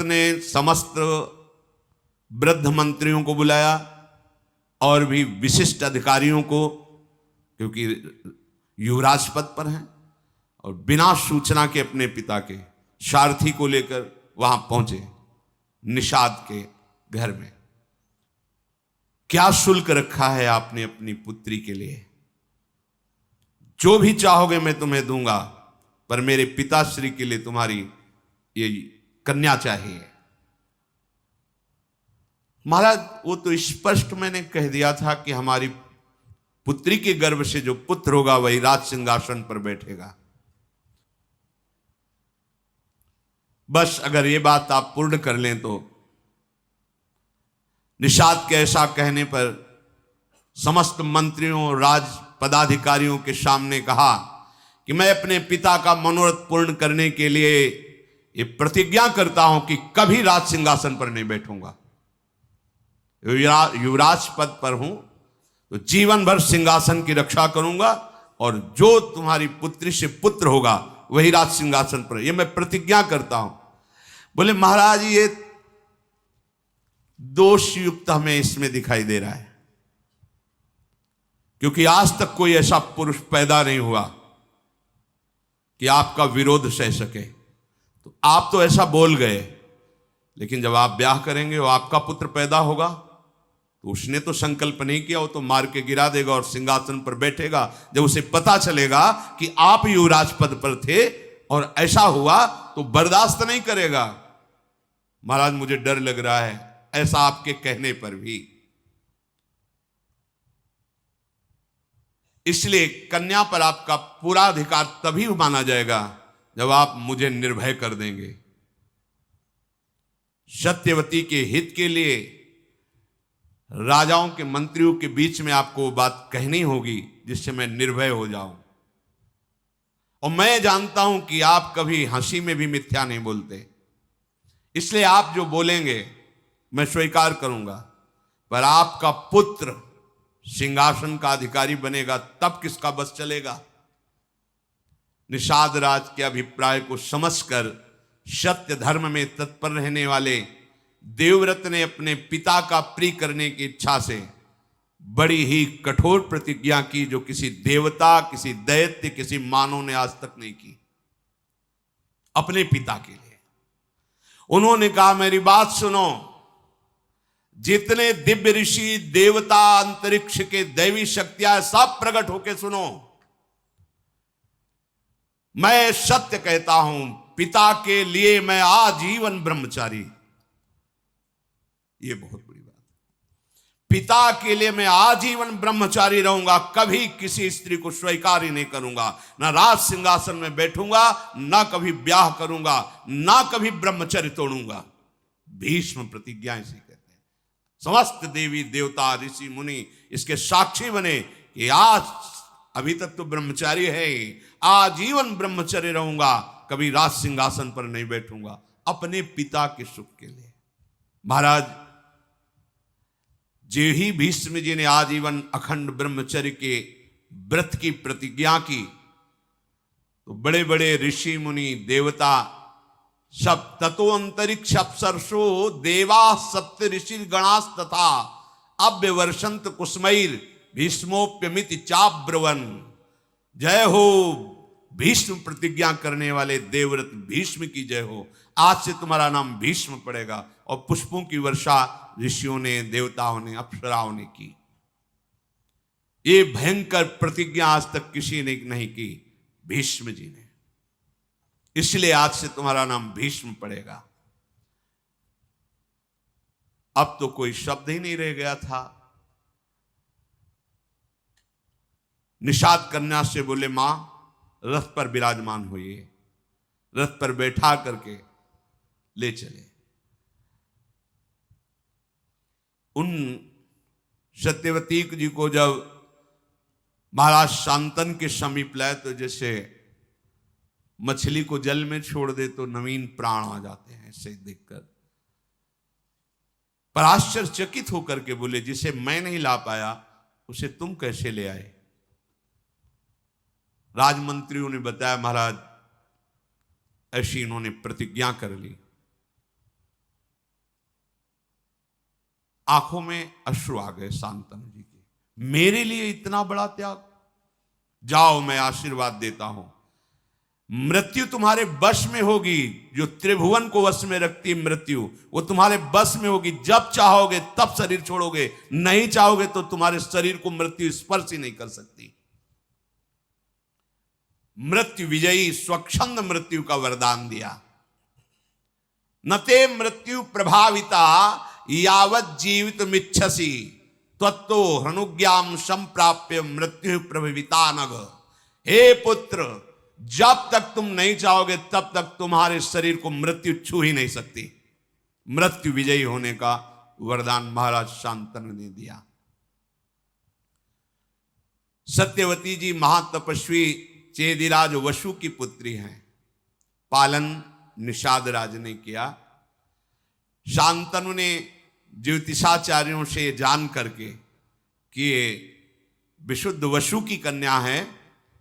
ने समस्त वृद्ध मंत्रियों को बुलाया और भी विशिष्ट अधिकारियों को, क्योंकि युवराज पद पर हैं, और बिना सूचना के अपने पिता के सारथी को लेकर वहां पहुंचे निषाद के घर में। क्या शुल्क रखा है आपने अपनी पुत्री के लिए? जो भी चाहोगे मैं तुम्हें दूंगा, पर मेरे पिताश्री के लिए तुम्हारी ये कन्या चाहिए। महाराज, वो तो स्पष्ट मैंने कह दिया था कि हमारी पुत्री के गर्भ से जो पुत्र होगा वही राज सिंहासन पर बैठेगा। बस अगर ये बात आप पूर्ण कर लें तो निषाद के ऐसा कहने पर समस्त मंत्रियों और राज पदाधिकारियों के सामने कहा कि मैं अपने पिता का मनोरथ पूर्ण करने के लिए ये प्रतिज्ञा करता हूं कि कभी राज सिंहासन पर नहीं बैठूंगा। युवराज पद पर हूं तो जीवन भर सिंहासन की रक्षा करूंगा, और जो तुम्हारी पुत्री से पुत्र होगा वही राज सिंहासन पर, ये मैं प्रतिज्ञा करता हूं। बोले महाराज, ये दोष युक्त हमें इसमें दिखाई दे रहा है, क्योंकि आज तक कोई ऐसा पुरुष पैदा नहीं हुआ कि आपका विरोध सह सके। तो आप तो ऐसा बोल गए, लेकिन जब आप ब्याह करेंगे वो आपका पुत्र पैदा होगा तो उसने तो संकल्प नहीं किया, वो तो मार के गिरा देगा और सिंहासन पर बैठेगा। जब उसे पता चलेगा कि आप युवराज पद पर थे और ऐसा हुआ तो बर्दाश्त नहीं करेगा। महाराज, मुझे डर लग रहा है ऐसा आपके कहने पर भी। इसलिए कन्या पर आपका पूरा अधिकार तभी माना जाएगा जब आप मुझे निर्भय कर देंगे। सत्यवती के हित के लिए राजाओं के मंत्रियों के बीच में आपको वो बात कहनी होगी जिससे मैं निर्भय हो जाऊं। और मैं जानता हूं कि आप कभी हंसी में भी मिथ्या नहीं बोलते, इसलिए आप जो बोलेंगे मैं स्वीकार करूंगा। पर आपका पुत्र सिंहासन का अधिकारी बनेगा तब किसका बस चलेगा? निषाद राज के अभिप्राय को समझकर सत्य धर्म में तत्पर रहने वाले देवव्रत ने अपने पिता का प्रिय करने की इच्छा से बड़ी ही कठोर प्रतिज्ञा की, जो किसी देवता, किसी दैत्य, किसी मानव ने आज तक नहीं की अपने पिता के लिए। उन्होंने कहा, मेरी बात सुनो, जितने दिव्य ऋषि, देवता, अंतरिक्ष के दैवी शक्तियां सब प्रकट होके सुनो। मैं सत्य कहता हूं, पिता के लिए मैं आजीवन ब्रह्मचारी। ये बहुत बड़ी बात है। पिता के लिए मैं आजीवन ब्रह्मचारी रहूंगा, कभी किसी स्त्री को स्वीकार ही नहीं करूंगा, ना राज सिंहासन में बैठूंगा, ना कभी ब्याह करूंगा, ना कभी ब्रह्मचर्य तोड़ूंगा। भीष्म प्रतिज्ञा इसे कहते हैं। समस्त देवी देवता, ऋषि मुनि इसके साक्षी बने कि आज अभी तक तो ब्रह्मचारी है, आजीवन ब्रह्मचर्य रहूंगा, कभी राज सिंहासन पर नहीं बैठूंगा, अपने पिता के सुख के लिए। महाराज, जे ही भीष्म जी ने आजीवन अखंड ब्रह्मचर्य के व्रत की प्रतिज्ञा की, तो बड़े बड़े ऋषि मुनि देवता सब, ततो अंतरिक्ष अप्सरसो देवा सप्त ऋषि गणास तथा अव्यवर्षंत कुसुमैर भीष्मोप्यमिति चाब्रवन। जय हो भीष्म प्रतिज्ञा करने वाले देवव्रत भीष्म की जय हो। आज से तुम्हारा नाम भीष्म पड़ेगा। और पुष्पों की वर्षा ऋषियों ने, देवताओं ने, अप्सराओं ने की। ये भयंकर प्रतिज्ञा आज तक किसी ने नहीं की, भीष्म जी ने। इसलिए आज से तुम्हारा नाम भीष्म पड़ेगा। अब तो कोई शब्द ही नहीं रह गया था। निषाद कन्या से बोले, मां रथ पर विराजमान हुई, रथ पर बैठा करके ले चले। उन सत्यवती जी को जब महाराज शांतन के समीप लाए तो जैसे मछली को जल में छोड़ दे तो नवीन प्राण आ जाते हैं, ऐसे देखकर पर आश्चर्यचकित होकर के बोले, जिसे मैं नहीं ला पाया उसे तुम कैसे ले आए? राजमंत्रियों ने बताया, महाराज ऐसी इन्होंने प्रतिज्ञा कर ली आंखों में अश्रु आ गए शांतनु जी के, मेरे लिए इतना बड़ा त्याग, जाओ मैं आशीर्वाद देता हूं, मृत्यु तुम्हारे वश में होगी, जो त्रिभुवन को वश में रखती है मृत्यु, वो तुम्हारे वश में होगी, जब चाहोगे तब शरीर छोड़ोगे, नहीं चाहोगे तो तुम्हारे शरीर को मृत्यु स्पर्श ही नहीं कर सकती। मृत्यु विजयी स्वच्छंद मृत्यु का वरदान दिया। न ते मृत्यु प्रभाविता यावत जीवित मिच्छसी त्वत्तो हनुज्ञाम संप्राप्य मृत्यु प्रभाविता नग। हे पुत्र, जब तक तुम नहीं चाहोगे तब तक तुम्हारे शरीर को मृत्यु छू ही नहीं सकती। मृत्यु विजयी होने का वरदान महाराज शांतनु ने दिया। सत्यवती जी महातपस्वी चेदिराज वसु की पुत्री हैं। पालन निषाद राज ने किया। शांतनु ने ज्योतिषाचार्यों से जान करके कि ये विशुद्ध वसु की कन्या है,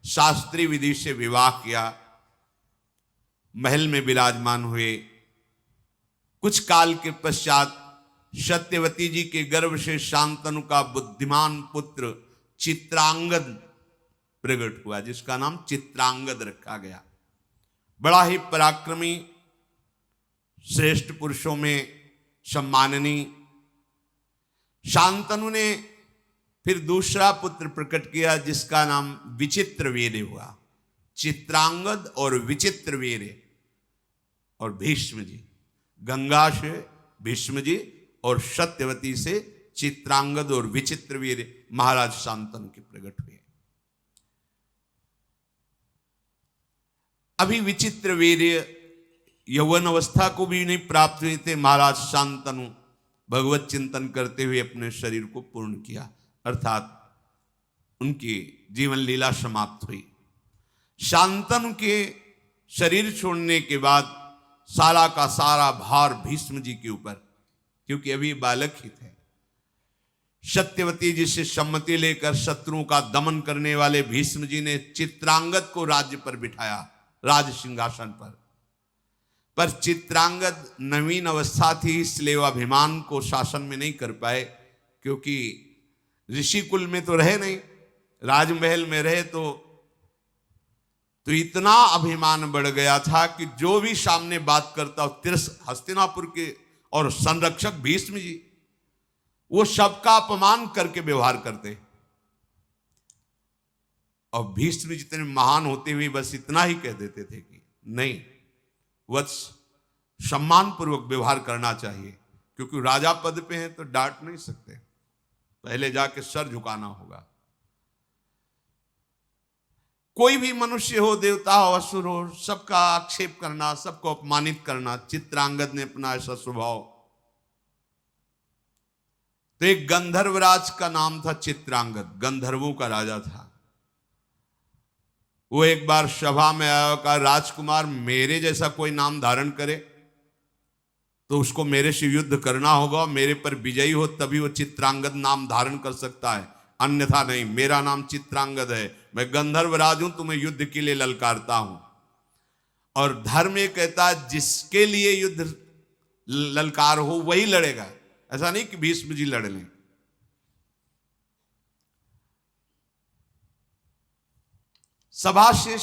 शास्त्रीय विधि से विवाह किया, महल में विराजमान हुए। कुछ काल के पश्चात सत्यवती जी के गर्भ से शांतनु का बुद्धिमान पुत्र चित्रांगद प्रकट हुआ, जिसका नाम चित्रांगद रखा गया। बड़ा ही पराक्रमी, श्रेष्ठ पुरुषों में सम्माननीय। शांतनु ने फिर दूसरा पुत्र प्रकट किया, जिसका नाम विचित्रवीर्य हुआ। चित्रांगद और विचित्रवीर्य और भीष्म जी, गंगा से भीष्म जी और सत्यवती से चित्रांगद और विचित्रवीर्य महाराज शांतनु के प्रकट हुए। अभी विचित्रवीर्य यौवन अवस्था को भी नहीं प्राप्त हुए थे। महाराज शांतनु भगवत चिंतन करते हुए अपने शरीर को पूर्ण किया, अर्थात उनकी जीवन लीला समाप्त हुई। शांतनु के शरीर छोड़ने के बाद सारा का सारा भार भीष्म जी के ऊपर, क्योंकि अभी बालक ही थे। सत्यवती जी से सम्मति लेकर शत्रुओं का दमन करने वाले भीष्म जी ने चित्रांगद को राज्य पर बिठाया, राज सिंहासन पर चित्रांगद नवीन अवस्था थी, इसलिए वह अभिमान को शासन में नहीं कर पाए, क्योंकि ऋषि कुल में तो रहे नहीं, राजमहल में रहे तो इतना अभिमान बढ़ गया था कि जो भी सामने बात करता हस्तिनापुर के और संरक्षक भीष्म जी, वो सबका अपमान करके व्यवहार करते। और भीष्म जितने महान होते हुए बस इतना ही कह देते थे कि नहीं, वत्स सम्मान पूर्वक व्यवहार करना चाहिए, क्योंकि राजा पद पे हैं तो डांट नहीं सकते, पहले जाके सर झुकाना होगा। कोई भी मनुष्य हो, देवता हो, असुर हो, सबका आक्षेप करना, सबको अपमानित करना, चित्रांगद ने अपना ऐसा स्वभाव। तो एक गंधर्वराज का नाम था चित्रांगद, गंधर्वों का राजा था। वो एक बार सभा में आया, कहा राजकुमार मेरे जैसा कोई नाम धारण करे तो उसको मेरे से युद्ध करना होगा, मेरे पर विजयी हो तभी वो चित्रांगद नाम धारण कर सकता है, अन्यथा नहीं। मेरा नाम चित्रांगद है, मैं गंधर्वराज हूं, तुम्हें युद्ध के लिए ललकारता हूं। और धर्म ये कहता है जिसके लिए युद्ध ललकार हो वही लड़ेगा, ऐसा नहीं कि भीष्म जी लड़ लें। सभा से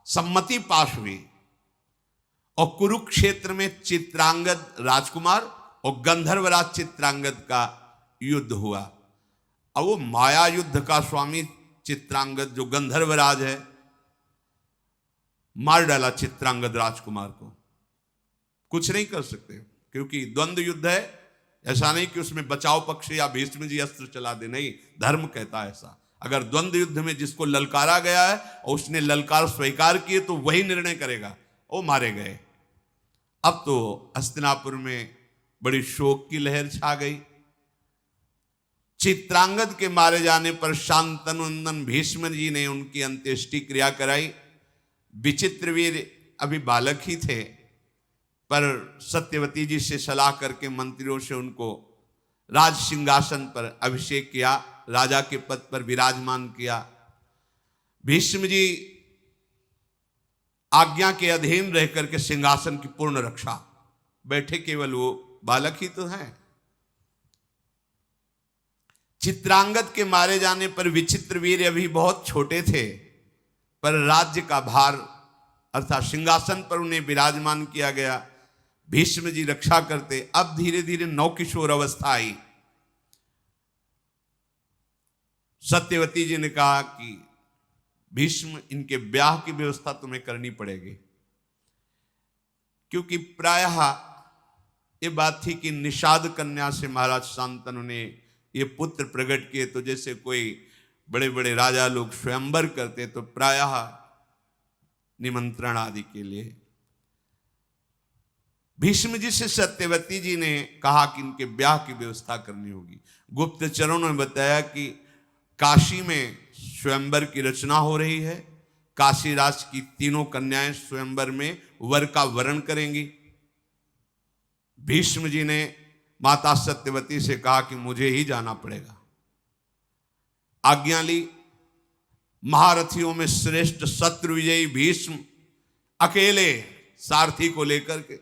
सम्मति पास हुई और कुरुक्षेत्र में चित्रांगद राजकुमार और गंधर्वराज चित्रांगद का युद्ध हुआ। अब वो माया युद्ध का स्वामी चित्रांगद, जो गंधर्वराज है, मार डाला चित्रांगद राजकुमार को। कुछ नहीं कर सकते, क्योंकि द्वंद्व युद्ध है। ऐसा नहीं कि उसमें बचाव पक्ष या भीष्म जी अस्त्र चला दे, नहीं, धर्म कहता है ऐसा। अगर द्वंद्व युद्ध में जिसको ललकारा गया है और उसने ललकार स्वीकार किए तो वही निर्णय करेगा, वो मारे गए। अब तो हस्तिनापुर में बड़ी शोक की लहर छा गई। चित्रांगद के मारे जाने पर शांतनुनंदन भीष्म जी ने उनकी अंत्येष्टि क्रिया कराई। विचित्रवीर अभी बालक ही थे, पर सत्यवती जी से सलाह करके मंत्रियों से उनको राज सिंहासन पर अभिषेक किया, राजा के पद पर विराजमान किया। भीष्म जी आज्ञा के अधीन रह करके सिंहासन की पूर्ण रक्षा, बैठे केवल वो बालक ही तो हैं। चित्रांगद के मारे जाने पर विचित्रवीर्य अभी बहुत छोटे थे, पर राज्य का भार अर्थात सिंहासन पर उन्हें विराजमान किया गया। भीष्म जी रक्षा करते। अब धीरे धीरे नवकिशोर अवस्था आई। सत्यवती जी ने कहा कि भीष्म, इनके ब्याह की व्यवस्था तुम्हें करनी पड़ेगी, क्योंकि प्रायः ये बात थी कि निषाद कन्या से महाराज शांतनु ने ये पुत्र प्रकट किए। तो जैसे कोई बड़े बड़े राजा लोग स्वयंवर करते तो प्रायः निमंत्रण आदि के लिए। भीष्म जी से सत्यवती जी ने कहा कि इनके ब्याह की व्यवस्था करनी होगी। गुप्तचरों ने बताया कि काशी में स्वयंवर की रचना हो रही है। काशी राज की तीनों कन्याएं स्वयंवर में वर का वरण करेंगी। भीष्म जी ने माता सत्यवती से कहा कि मुझे ही जाना पड़ेगा। आज्ञा ली। महारथियों में श्रेष्ठ शत्रु विजयी भीष्म अकेले सारथी को लेकर के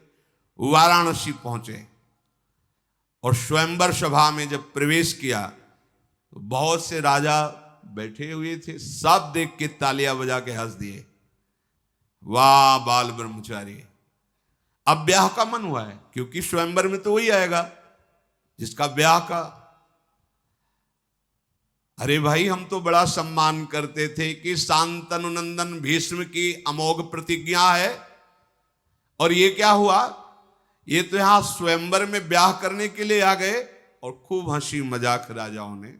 वाराणसी पहुंचे और स्वयंवर सभा में जब प्रवेश किया तो बहुत से राजा बैठे हुए थे। सब देख के तालियां बजा के हंस दिए, वाह बाल ब्रह्मचारी। अब ब्याह का मन हुआ है, क्योंकि स्वयंवर में तो वही आएगा जिसका ब्याह का। अरे भाई, हम तो बड़ा सम्मान करते थे कि शांतनु नंदन भीष्म की अमोघ प्रतिज्ञा है, और ये क्या हुआ? ये तो यहां स्वयंवर में ब्याह करने के लिए आ गए और खूब हंसी मजाक राजाओं ने।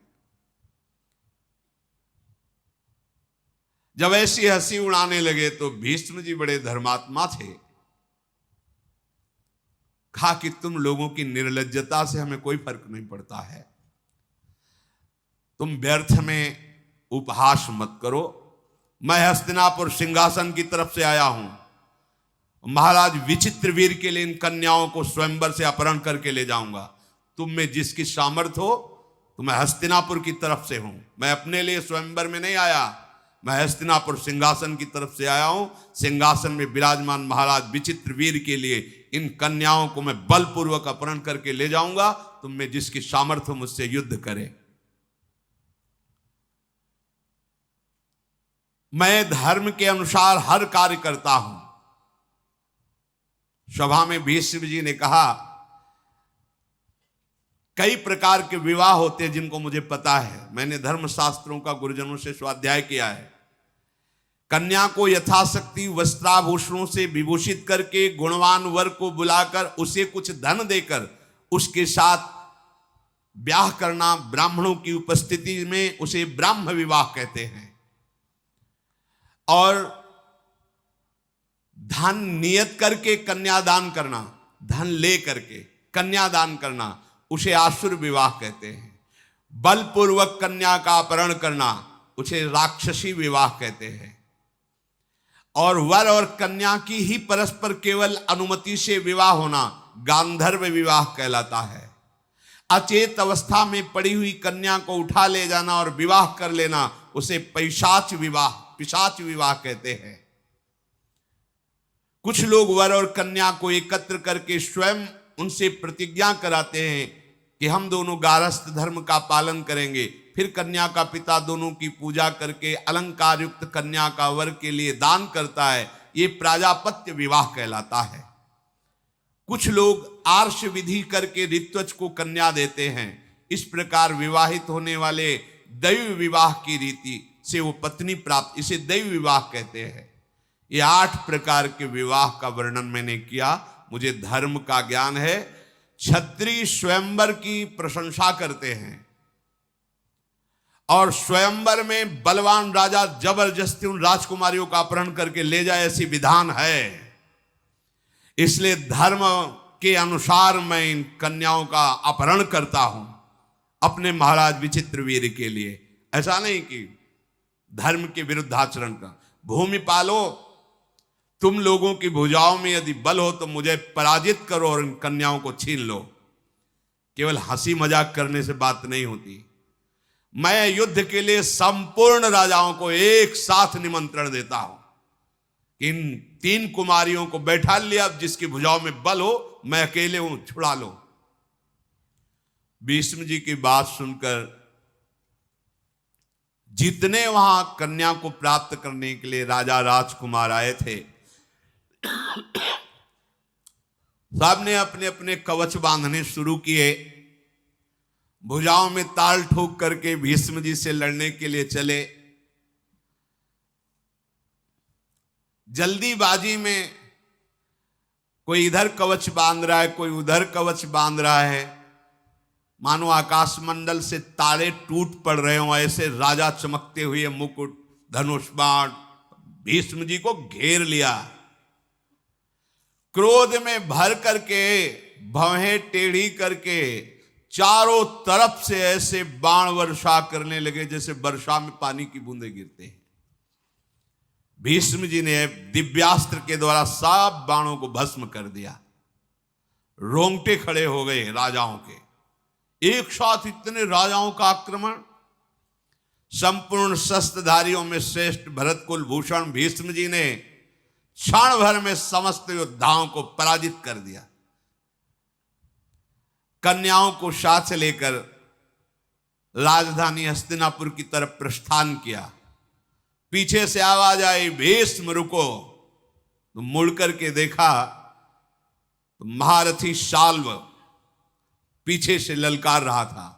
जब ऐसी हंसी उड़ाने लगे तो भीष्म जी बड़े धर्मात्मा थे। कहा कि तुम लोगों की निर्लज्जता से हमें कोई फर्क नहीं पड़ता है, तुम व्यर्थ में उपहास मत करो। मैं हस्तिनापुर सिंहासन की तरफ से आया हूं। महाराज विचित्रवीर के लिए इन कन्याओं को स्वयंवर से अपहरण करके ले जाऊंगा। तुम में जिसकी सामर्थ्य हो, तो मैं हस्तिनापुर की तरफ से हूं। मैं अपने लिए स्वयंवर में नहीं आया, मैं हस्तिनापुर सिंहासन की तरफ से आया हूं। सिंहासन में विराजमान महाराज विचित्रवीर के लिए इन कन्याओं को मैं बलपूर्वक अपहरण करके ले जाऊंगा। तुम में जिसकी सामर्थ्य हो, मुझसे युद्ध करे। मैं धर्म के अनुसार हर कार्य करता हूं। सभा में भीष्म जी ने कहा, कई प्रकार के विवाह होते हैं जिनको मुझे पता है। मैंने धर्मशास्त्रों का गुरुजनों से स्वाध्याय किया है। कन्या को यथाशक्ति वस्त्राभूषणों से विभूषित करके गुणवान वर को बुलाकर उसे कुछ धन देकर उसके साथ ब्याह करना, ब्राह्मणों की उपस्थिति में उसे ब्राह्म विवाह कहते हैं। और धन नियत करके कन्यादान करना, धन ले करके कन्यादान करना, उसे आसुर विवाह कहते हैं। बलपूर्वक कन्या का अपहरण करना, उसे राक्षसी विवाह कहते हैं। और वर और कन्या की ही परस्पर केवल अनुमति से विवाह होना गांधर्व विवाह कहलाता है। अचेत अवस्था में पड़ी हुई कन्या को उठा ले जाना और विवाह कर लेना, उसे पिशाच विवाह कहते हैं। कुछ लोग वर और कन्या को एकत्र करके स्वयं उनसे प्रतिज्ञा कराते हैं कि हम दोनों गारस्थ धर्म का पालन करेंगे। फिर कन्या का पिता दोनों की पूजा करके अलंकार युक्त कन्या का वर के लिए दान करता है। ये प्राजापत्य विवाह कहलाता है। कुछ लोग आर्ष विधि करके ऋत्वज को कन्या देते हैं। इस प्रकार विवाहित होने वाले दैव विवाह की रीति से वो पत्नी प्राप्त, इसे दैव विवाह कहते हैं। ये 8 प्रकार के विवाह का वर्णन मैंने किया। मुझे धर्म का ज्ञान है। क्षत्रिय स्वयंवर की प्रशंसा करते हैं और स्वयंवर में बलवान राजा जबरदस्ती उन राजकुमारियों का अपहरण करके ले जाए, ऐसी विधान है। इसलिए धर्म के अनुसार मैं इन कन्याओं का अपहरण करता हूं अपने महाराज विचित्रवीर के लिए। ऐसा नहीं कि धर्म के विरुद्ध आचरण का। भूमि पालो, तुम लोगों की भुजाओं में यदि बल हो तो मुझे पराजित करो और इन कन्याओं को छीन लो। केवल हंसी मजाक करने से बात नहीं होती। मैं युद्ध के लिए संपूर्ण राजाओं को एक साथ निमंत्रण देता हूं। इन 3 कुमारियों को बैठा लिया, अब जिसकी भुजाओं में बल हो, मैं अकेले हूं, छुड़ा लो। भीष्म जी की बात सुनकर जितने वहां कन्या को प्राप्त करने के लिए राजा राजकुमार आए थे, सबने अपने अपने कवच बांधने शुरू किए, भुजाओं में ताल ठोक करके भीष्म जी से लड़ने के लिए चले। जल्दीबाजी में कोई इधर कवच बांध रहा है, कोई उधर कवच बांध रहा है, मानो आकाशमंडल से तारे टूट पड़ रहे हो, ऐसे राजा चमकते हुए मुकुट, धनुष बाण भीष्म जी को घेर लिया। क्रोध में भर करके, भवें टेढ़ी करके चारों तरफ से ऐसे बाण वर्षा करने लगे जैसे वर्षा में पानी की बूंदें गिरते हैं। भीष्म जी ने दिव्यास्त्र के द्वारा सब बाणों को भस्म कर दिया। रोंगटे खड़े हो गए राजाओं के। एक साथ इतने राजाओं का आक्रमण। संपूर्ण शस्त्रधारियों में श्रेष्ठ भरत कुलभूषण भीष्म जी ने क्षण भर में समस्त योद्धाओं को पराजित कर दिया। कन्याओं को साथ लेकर राजधानी हस्तिनापुर की तरफ प्रस्थान किया। पीछे से आवाज आई, भीष्म रुको। तो मुड़ करके देखा तो महारथी शाल्व पीछे से ललकार रहा था।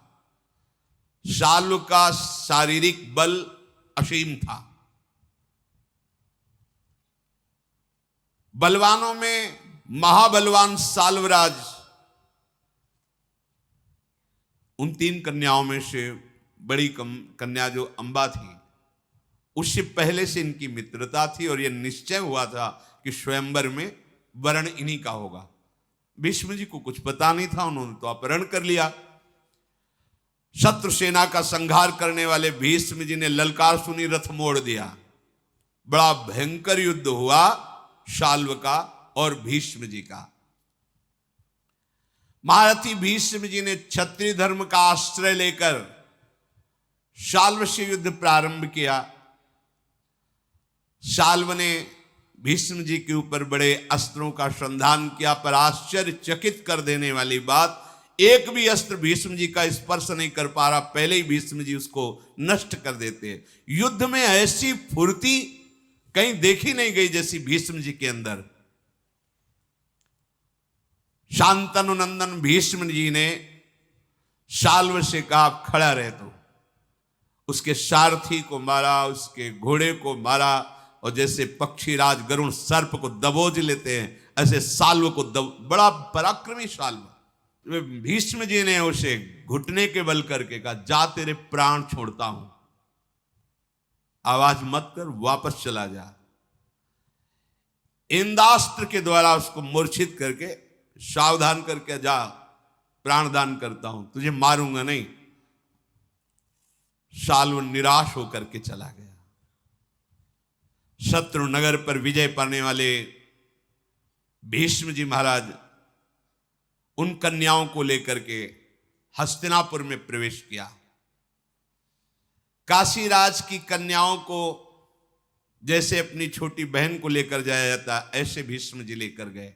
शाल्व का शारीरिक बल असीम था। बलवानों में महाबलवान साल्वराज उन 3 कन्याओं में से बड़ी कन्या जो अंबा थी, उससे पहले से इनकी मित्रता थी और यह निश्चय हुआ था कि स्वयंवर में वरण इन्हीं का होगा। भीष्म जी को कुछ पता नहीं था, उन्होंने तो अपहरण कर लिया। शत्रु सेना का संहार करने वाले भीष्म जी ने ललकार सुनी, रथ मोड़ दिया। बड़ा भयंकर युद्ध हुआ शाल्व का और भीष्म जी का। महारथी भीष्म जी ने क्षत्रिय धर्म का आश्रय लेकर शाल्व से युद्ध प्रारंभ किया। शाल्व ने भीष्म जी के ऊपर बड़े अस्त्रों का संधान किया, पर आश्चर्यचकित कर देने वाली बात, एक भी अस्त्र भीष्म जी का स्पर्श नहीं कर पा रहा, पहले ही भीष्म जी उसको नष्ट कर देते। युद्ध में ऐसी फुर्ती कहीं देखी नहीं गई जैसी भीष्म जी के अंदर। शांतनु नंदन भीष्म जी ने शाल्व से कहा, खड़ा रहे। तो उसके सारथी को मारा, उसके घोड़े को मारा, और जैसे पक्षीराज गरुण सर्प को दबोच लेते हैं, ऐसे शाल्व को बड़ा पराक्रमी शाल्व। भीष्म जी ने उसे घुटने के बल करके कहा, जा तेरे प्राण छोड़ता हूं, आवाज मत कर, वापस चला जा। इंद्रास्त्र के द्वारा उसको मूर्छित करके सावधान करके, जा प्राण दान करता हूं, तुझे मारूंगा नहीं। शाल्व निराश होकर के चला गया। शत्रु नगर पर विजय पाने वाले भीष्म जी महाराज उन कन्याओं को लेकर के हस्तिनापुर में प्रवेश किया। काशीराज की कन्याओं को जैसे अपनी छोटी बहन को लेकर जाया जाता, ऐसे भीष्म जी लेकर गए।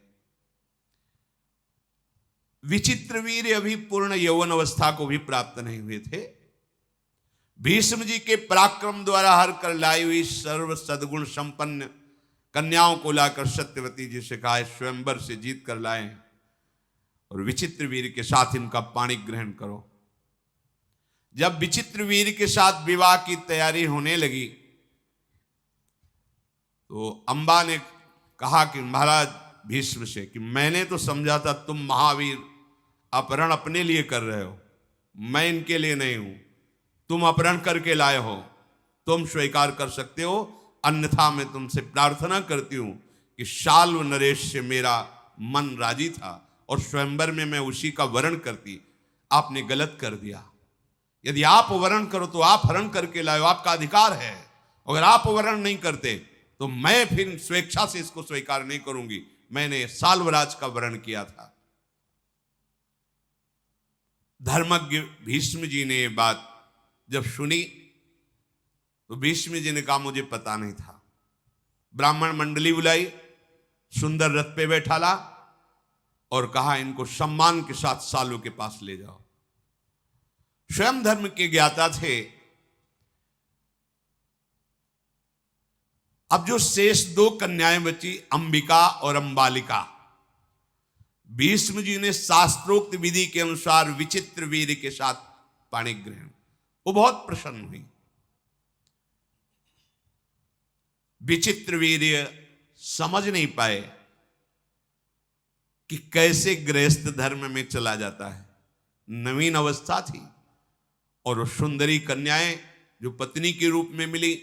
विचित्रवीर्य अभी पूर्ण यौवन अवस्था को भी प्राप्त नहीं हुए थे। भीष्म जी के पराक्रम द्वारा हर कर लाई हुई सर्व सद्गुण संपन्न कन्याओं को लाकर सत्यवती जी से कहा, स्वयंवर से जीत कर लाए और विचित्रवीर्य के साथ इनका पाणी ग्रहण करो। जब विचित्रवीर्य के साथ विवाह की तैयारी होने लगी तो अंबा ने कहा कि महाराज भीष्म से कि मैंने तो समझा था तुम महावीर अपहरण अपने लिए कर रहे हो, मैं इनके लिए नहीं हूं। तुम अपहरण करके लाए हो, तुम स्वीकार कर सकते हो, अन्यथा मैं तुमसे प्रार्थना करती हूं कि शाल्व नरेश से मेरा मन राजी था और स्वयंवर में मैं उसी का वरण करती। आपने गलत कर दिया। यदि आप वरण करो तो आप हरण करके लाओ, आपका अधिकार है। अगर आप वरण नहीं करते तो मैं फिर स्वेच्छा से इसको स्वीकार नहीं करूंगी। मैंने साल्वराज का वरण किया था। धर्मज्ञ भीष्म जी ने ये बात जब सुनी तो भीष्म जी ने कहा, मुझे पता नहीं था। ब्राह्मण मंडली बुलाई, सुंदर रथ पे बैठाला और कहा, इनको सम्मान के साथ सालू के पास ले जाओ। स्वयं धर्म के ज्ञाता थे, अब जो शेष दो कन्याएं बची, अंबिका और अंबालिका, भीष्म जी ने शास्त्रोक्त विधि के अनुसार विचित्र वीर के साथ पाणी ग्रहण, वो बहुत प्रसन्न हुई। विचित्र वीर समझ नहीं पाए कि कैसे गृहस्थ धर्म में चला जाता है। नवीन अवस्था थी और वो सुंदरी कन्याएं जो पत्नी के रूप में मिली,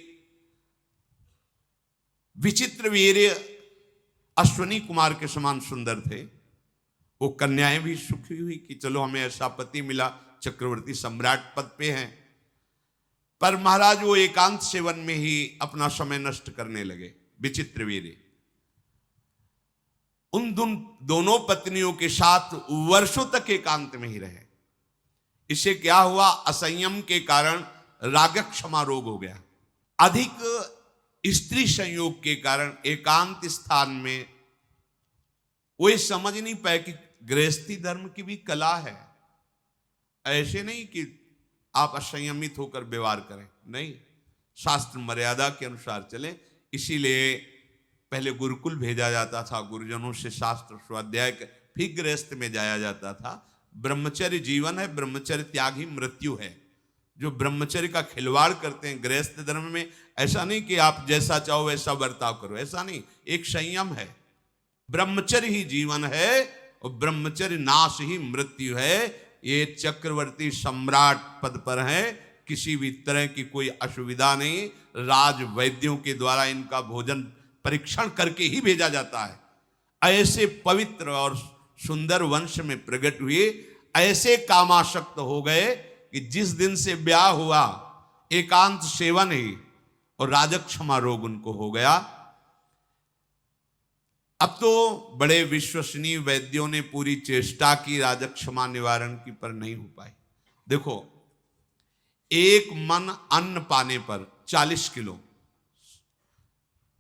विचित्र वीर अश्वनी कुमार के समान सुंदर थे। वो कन्याएं भी सुखी हुई कि चलो हमें ऐसा पति मिला, चक्रवर्ती सम्राट पद पे हैं। पर महाराज वो एकांत सेवन में ही अपना समय नष्ट करने लगे। विचित्र वीर उन दोनों पत्नियों के साथ वर्षों तक एकांत में ही रहे। इससे क्या हुआ, असंयम के कारण रागक्षमा रोग हो गया। अधिक स्त्री संयोग के कारण एकांत स्थान में वो समझ नहीं पाए कि गृहस्थी धर्म की भी कला है। ऐसे नहीं कि आप असंयमित होकर व्यवहार करें, नहीं, शास्त्र मर्यादा के अनुसार चले। इसीलिए पहले गुरुकुल भेजा जाता था, गुरुजनों से शास्त्र स्वाध्याय, फिर गृहस्थ में जाया जाता था। ब्रह्मचर्य जीवन है, ब्रह्मचर्य त्याग ही मृत्यु है। जो ब्रह्मचर्य का खिलवाड़ करते हैं गृहस्थ धर्म में, ऐसा नहीं कि आप जैसा चाहो वैसा बर्ताव करो, ऐसा नहीं, एक संयम है। ब्रह्मचर्य ही जीवन है और ब्रह्मचर्य नाश ही मृत्यु है। ये चक्रवर्ती सम्राट पद पर है, किसी भी तरह की कोई असुविधा नहीं। राज वैद्यों के द्वारा इनका भोजन परीक्षण करके ही भेजा जाता है। ऐसे पवित्र और सुंदर वंश में प्रकट हुए, ऐसे कामासक्त हो गए कि जिस दिन से ब्याह हुआ एकांत सेवन ही और राजक्षमा रोग उनको हो गया। अब तो बड़े विश्वसनीय वैद्यों ने पूरी चेष्टा की राजक्षमा निवारण की, पर नहीं हो पाई। देखो, एक मन अन्न पाने पर 40 किलो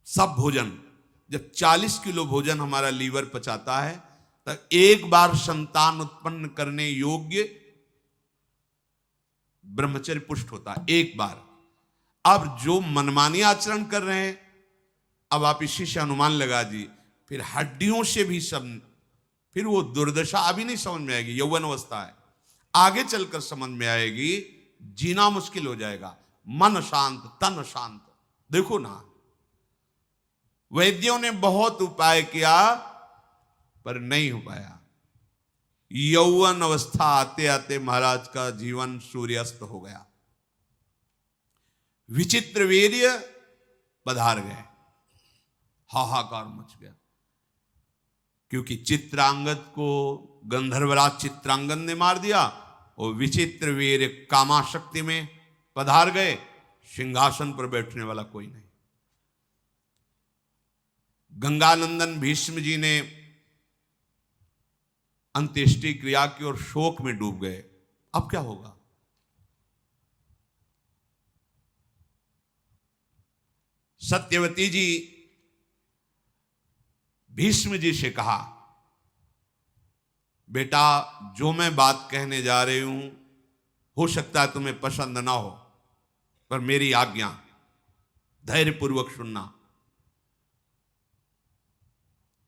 सब भोजन, जब 40 किलो भोजन हमारा लीवर पचाता है तो एक बार संतान उत्पन्न करने योग्य ब्रह्मचर्य पुष्ट होता है, एक बार। अब जो मनमानी आचरण कर रहे हैं, अब आप इसी से अनुमान लगा दी, फिर हड्डियों से भी सब, फिर वो दुर्दशा अभी नहीं समझ में आएगी, यौवन अवस्था है, आगे चलकर समझ में आएगी। जीना मुश्किल हो जाएगा। मन शांत तन शांत। देखो ना, वैद्यों ने बहुत उपाय किया पर नहीं हो पाया। यौवन अवस्था आते आते महाराज का जीवन सूर्यास्त हो गया। विचित्र वीर्य पधार गए, हाहाकार मच गया, क्योंकि चित्रांगद को गंधर्वराज चित्रांगद ने मार दिया और विचित्र वीर कामाशक्ति में पधार गए। सिंहासन पर बैठने वाला कोई नहीं। गंगानंदन भीष्म जी ने अंत्येष्टि क्रिया की और शोक में डूब गए। अब क्या होगा? सत्यवती जी भीष्म जी से कहा, बेटा जो मैं बात कहने जा रही हूं हो सकता है तुम्हें पसंद ना हो, पर मेरी आज्ञा, धैर्यपूर्वक सुनना।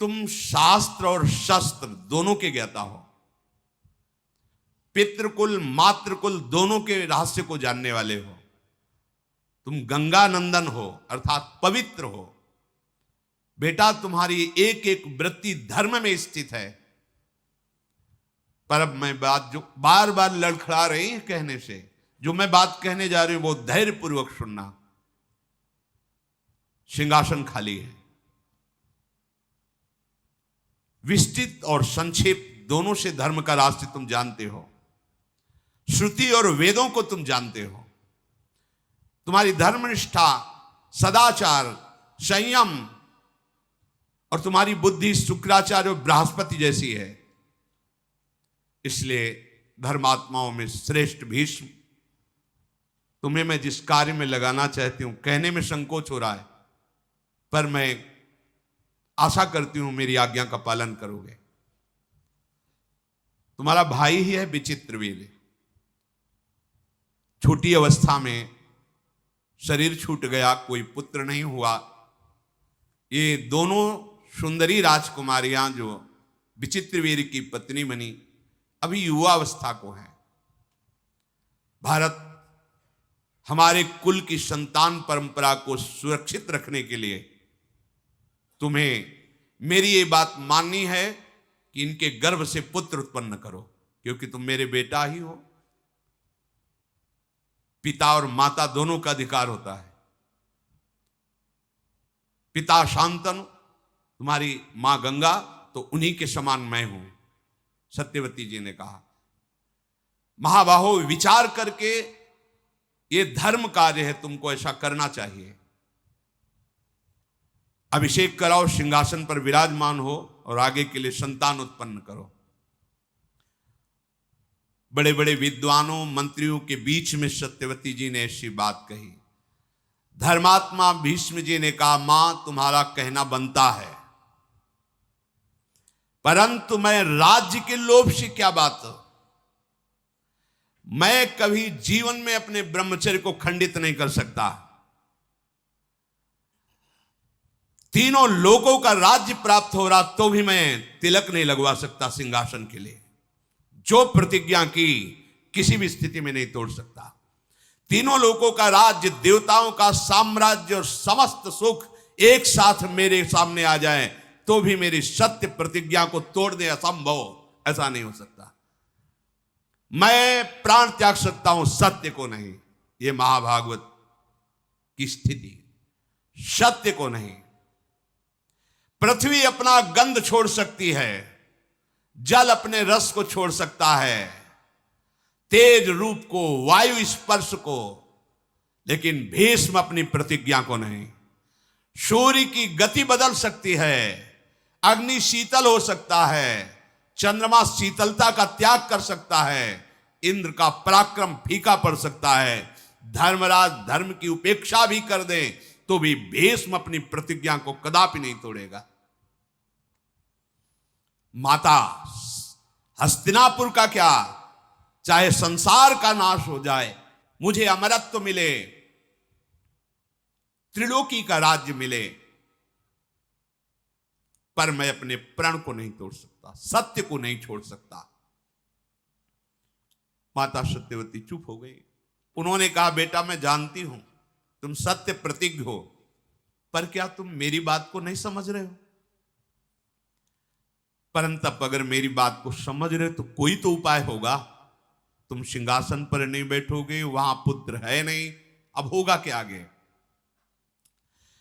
तुम शास्त्र और शस्त्र दोनों के ज्ञाता हो, पितृकुल मातृकुल दोनों के रहस्य को जानने वाले हो। तुम गंगा नंदन हो अर्थात पवित्र हो। बेटा तुम्हारी एक एक वृत्ति धर्म में स्थित है। पर अब मैं बात जो बार बार लड़खड़ा रही है कहने से, जो मैं बात कहने जा रही हूं वो धैर्यपूर्वक सुनना। सिंहासन खाली है। विस्तृत और संक्षेप दोनों से धर्म का रास्ते तुम जानते हो। श्रुति और वेदों को तुम जानते हो। तुम्हारी धर्मनिष्ठा, सदाचार, संयम और तुम्हारी बुद्धि शुक्राचार्य और बृहस्पति जैसी है। इसलिए धर्मात्माओं में श्रेष्ठ भीष्म, तुम्हें मैं जिस कार्य में लगाना चाहती हूं, कहने में संकोच हो रहा है, पर मैं आशा करती हूं मेरी आज्ञा का पालन करोगे। तुम्हारा भाई ही है विचित्रवीर्य। छोटी अवस्था में शरीर छूट गया, कोई पुत्र नहीं हुआ, ये दोनों सुंदरी राजकुमारियां जो विचित्रवीर की पत्नी बनी, अभी युवावस्था को है। भारत हमारे कुल की संतान परंपरा को सुरक्षित रखने के लिए तुम्हें मेरी ये बात माननी है कि इनके गर्भ से पुत्र उत्पन्न करो, क्योंकि तुम मेरे बेटा ही हो। पिता और माता दोनों का अधिकार होता है। पिता शांतनु, तुम्हारी मां गंगा, तो उन्हीं के समान मैं हूं। सत्यवती जी ने कहा, महाबाहो विचार करके ये धर्म कार्य है, तुमको ऐसा करना चाहिए। अभिषेक कराओ, सिंहासन पर विराजमान हो और आगे के लिए संतान उत्पन्न करो। बड़े बड़े विद्वानों मंत्रियों के बीच में सत्यवती जी ने ऐसी बात कही। धर्मात्मा भीष्म जी ने कहा, मां तुम्हारा कहना बनता है, परंतु मैं राज्य के लोभ से क्या बात, मैं कभी जीवन में अपने ब्रह्मचर्य को खंडित नहीं कर सकता। तीनों लोगों का राज्य प्राप्त हो रहा तो भी मैं तिलक नहीं लगवा सकता सिंहासन के लिए। जो प्रतिज्ञा की किसी भी स्थिति में नहीं तोड़ सकता। तीनों लोगों का राज्य, देवताओं का साम्राज्य और समस्त सुख एक साथ मेरे सामने आ जाए तो भी मेरी सत्य प्रतिज्ञा को तोड़ने असंभव, ऐसा नहीं हो सकता। मैं प्राण त्याग सकता हूं, सत्य को नहीं। यह महाभागवत की स्थिति, सत्य को नहीं। पृथ्वी अपना गंध छोड़ सकती है, जल अपने रस को छोड़ सकता है, तेज रूप को, वायु स्पर्श को, लेकिन भीष्म अपनी प्रतिज्ञा को नहीं। सूर्य की गति बदल सकती है, अग्नि शीतल हो सकता है, चंद्रमा शीतलता का त्याग कर सकता है, इंद्र का पराक्रम फीका पड़ सकता है, धर्मराज धर्म की उपेक्षा भी कर दे तो भी भीष्म अपनी प्रतिज्ञा को कदापि नहीं तोड़ेगा। माता हस्तिनापुर का क्या, चाहे संसार का नाश हो जाए, मुझे अमरत्व मिले, त्रिलोकी का राज्य मिले, पर मैं अपने प्रण को नहीं तोड़ सकता, सत्य को नहीं छोड़ सकता। माता सत्यवती चुप हो गई। उन्होंने कहा, बेटा मैं जानती हूं तुम सत्य प्रतिज्ञ हो, पर क्या तुम मेरी बात को नहीं समझ रहे हो? परंतु अगर मेरी बात को समझ रहे तो कोई तो उपाय होगा। तुम सिंहासन पर नहीं बैठोगे, वहां पुत्र है नहीं, अब होगा क्या आगे?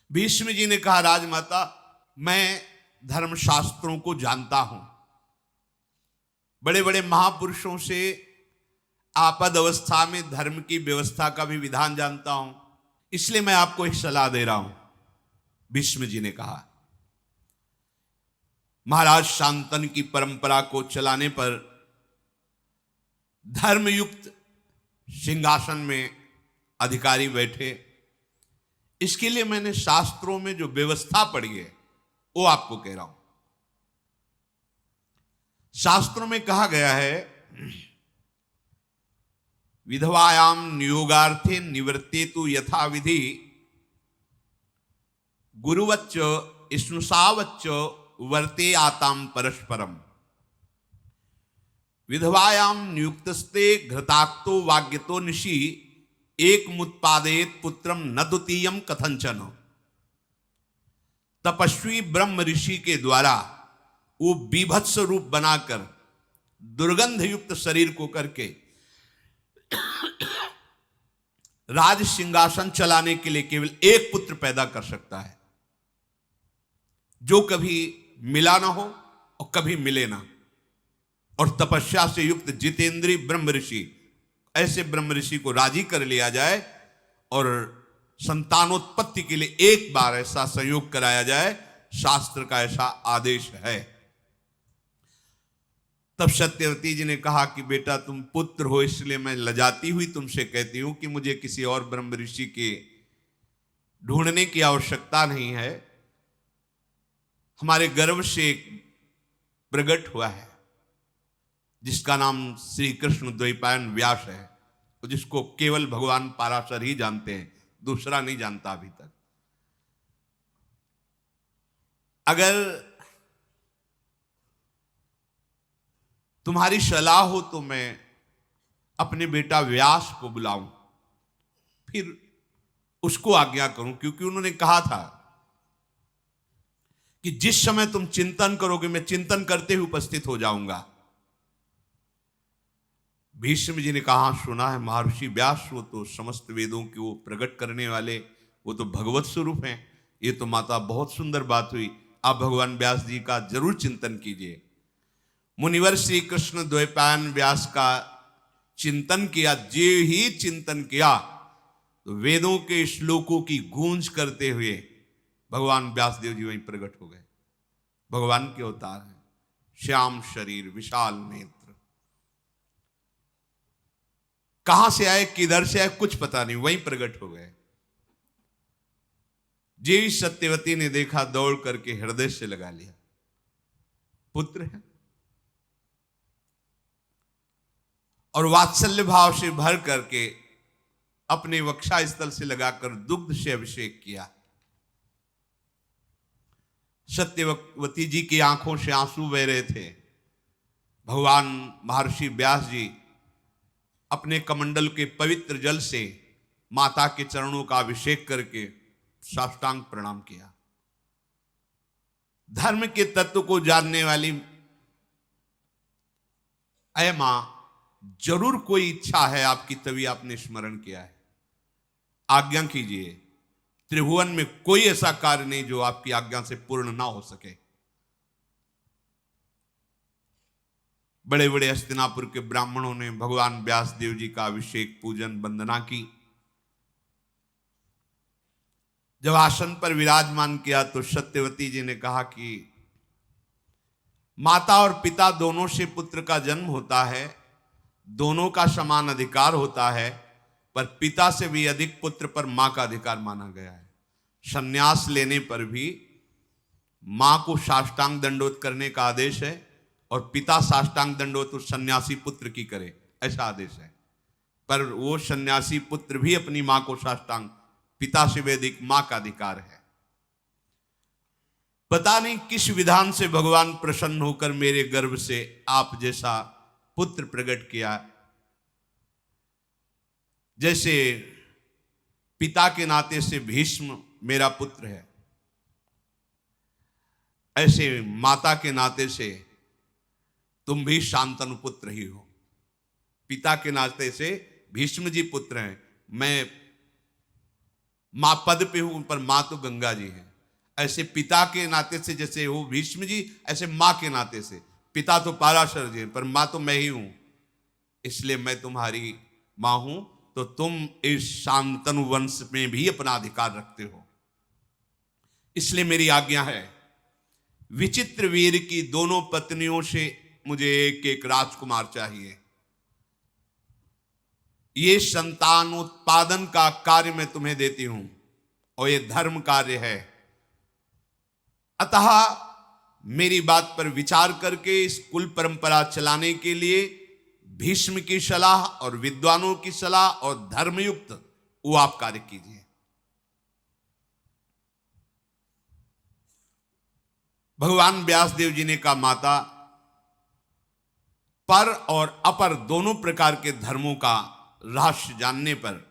भीष्म जी ने कहा, राजमाता मैं धर्मशास्त्रों को जानता हूं, बड़े बड़े महापुरुषों से आपद अवस्था में धर्म की व्यवस्था का भी विधान जानता हूं, इसलिए मैं आपको एक सलाह दे रहा हूं। भीष्म जी ने कहा, महाराज शांतनु की परंपरा को चलाने पर धर्मयुक्त सिंहासन में अधिकारी बैठे, इसके लिए मैंने शास्त्रों में जो व्यवस्था पढ़ी है वो आपको कह रहा हूं। शास्त्रों में कहा गया है, विधवायाम नियोगार्थे निवृत्तेतु यथा विधि गुरुवच्च स्नुषावच्च वर्ते आताम परस्परम। विधवायाम नियुक्तस्ते घृताक्तो वाग्यतो निशि एक मुत्पादेत पुत्रम न द्वितीयम कथंचन। तपस्वी ब्रह्म ऋषि के द्वारा वो बीभत्स रूप बनाकर दुर्गंध युक्त शरीर को करके राज सिंहासन चलाने के लिए केवल एक पुत्र पैदा कर सकता है, जो कभी मिला ना हो और कभी मिले ना। और तपस्या से युक्त जितेंद्रीय ब्रह्म ऋषि, ऐसे ब्रह्म ऋषि को राजी कर लिया जाए और संतानोत्पत्ति के लिए एक बार ऐसा संयोग कराया जाए, शास्त्र का ऐसा आदेश है। तब सत्यवती जी ने कहा कि बेटा तुम पुत्र हो, इसलिए मैं लजाती हुई तुमसे कहती हूं कि मुझे किसी और ब्रह्म ऋषि के ढूंढने की आवश्यकता नहीं है। हमारे गर्भ से एक प्रकट हुआ है जिसका नाम श्री कृष्ण द्वैपायन व्यास है, जिसको केवल भगवान पाराशर ही जानते हैं, दूसरा नहीं जानता अभी तक। अगर तुम्हारी सलाह हो तो मैं अपने बेटा व्यास को बुलाऊं, फिर उसको आज्ञा करूं, क्योंकि उन्होंने कहा था कि जिस समय तुम चिंतन करोगे मैं चिंतन करते हुए उपस्थित हो जाऊंगा। भीष्म जी ने कहा, सुना है महर्षि व्यास वो तो समस्त वेदों की वो प्रकट करने वाले, वो तो भगवत स्वरूप हैं। ये तो माता बहुत सुंदर बात हुई, आप भगवान व्यास जी का जरूर चिंतन कीजिए। मुनिवर श्री कृष्ण द्वैपायन व्यास का चिंतन किया। जे ही चिंतन किया तो वेदों के श्लोकों की गूंज करते हुए भगवान व्यासदेव जी वहीं प्रकट हो गए। भगवान के अवतार हैं, श्याम शरीर विशाल नेत्र। कहां से आए किधर से आए कुछ पता नहीं, वहीं प्रकट हो गए। जी सत्यवती ने देखा, दौड़ करके हृदय से लगा लिया, पुत्र है। और वात्सल्य भाव से भर करके अपने वक्षा स्थल से लगाकर दुग्ध से अभिषेक किया। सत्यवती जी की आंखों से आंसू बह रहे थे। भगवान महर्षि व्यास जी अपने कमंडल के पवित्र जल से माता के चरणों का अभिषेक करके साष्टांग प्रणाम किया। धर्म के तत्व को जानने वाली, अय मां जरूर कोई इच्छा है आपकी, तभी आपने स्मरण किया है, आज्ञा कीजिए। त्रिभुवन में कोई ऐसा कार्य नहीं जो आपकी आज्ञा से पूर्ण ना हो सके। बड़े बड़े हस्तिनापुर के ब्राह्मणों ने भगवान व्यासदेव जी का अभिषेक पूजन वंदना की। जब आसन पर विराजमान किया तो सत्यवती जी ने कहा कि माता और पिता दोनों से पुत्र का जन्म होता है, दोनों का समान अधिकार होता है, पर पिता से भी अधिक पुत्र पर मां का अधिकार माना गया है। संन्यास लेने पर भी मां को साष्टांग दंडोत करने का आदेश है और पिता साष्टांग दंडोत उस सन्यासी पुत्र की करे, ऐसा आदेश है। पर वो सन्यासी पुत्र भी अपनी मां को साष्टांग, पिता से भी अधिक मां का अधिकार है। पता नहीं किस विधान से भगवान प्रसन्न होकर मेरे गर्भ से आप जैसा पुत्र प्रकट किया। जैसे पिता के नाते से भीष्म मेरा पुत्र है, ऐसे माता के नाते से तुम भी शांतनु पुत्र ही हो। पिता के नाते से भीष्म जी पुत्र हैं, मैं मां पद पे हूं, पर मां तो गंगा जी हैं। ऐसे पिता के नाते से जैसे हो भीष्म जी, ऐसे मां के नाते से, पिता तो पाराशर जी पर मां तो मैं ही हूं, इसलिए मैं तुम्हारी मां हूं, तो तुम इस शांतनु वंश में भी अपना अधिकार रखते हो। इसलिए मेरी आज्ञा है, विचित्र वीर की दोनों पत्नियों से मुझे एक एक राजकुमार चाहिए। ये संतान उत्पादन का कार्य मैं तुम्हें देती हूं और ये धर्म कार्य है। अतः मेरी बात पर विचार करके इस कुल परंपरा चलाने के लिए भीष्म की सलाह और विद्वानों की सलाह और धर्मयुक्त वो आप कार्य कीजिए। भगवान व्यासदेव जी ने कहा, माता पर और अपर दोनों प्रकार के धर्मों का रहस्य जानने पर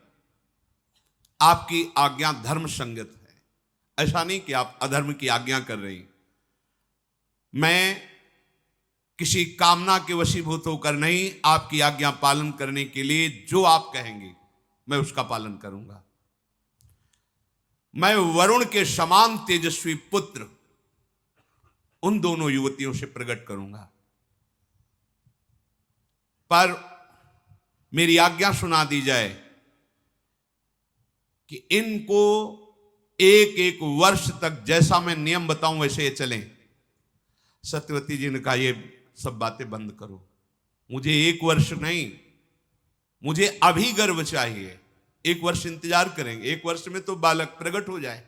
आपकी आज्ञा धर्म संगत है। ऐसा नहीं कि आप अधर्म की आज्ञा कर रही। मैं किसी कामना के वशीभूत होकर नहीं, आपकी आज्ञा पालन करने के लिए जो आप कहेंगे मैं उसका पालन करूंगा। मैं वरुण के समान तेजस्वी पुत्र उन दोनों युवतियों से प्रकट करूंगा, पर मेरी आज्ञा सुना दी जाए कि इनको एक एक वर्ष तक जैसा मैं नियम बताऊं वैसे ये चलें। सत्यवती जी ने कहा, ये सब बातें बंद करो, मुझे एक वर्ष नहीं, मुझे अभी गर्भ चाहिए। एक वर्ष इंतजार करेंगे, एक वर्ष में तो बालक प्रकट हो जाए,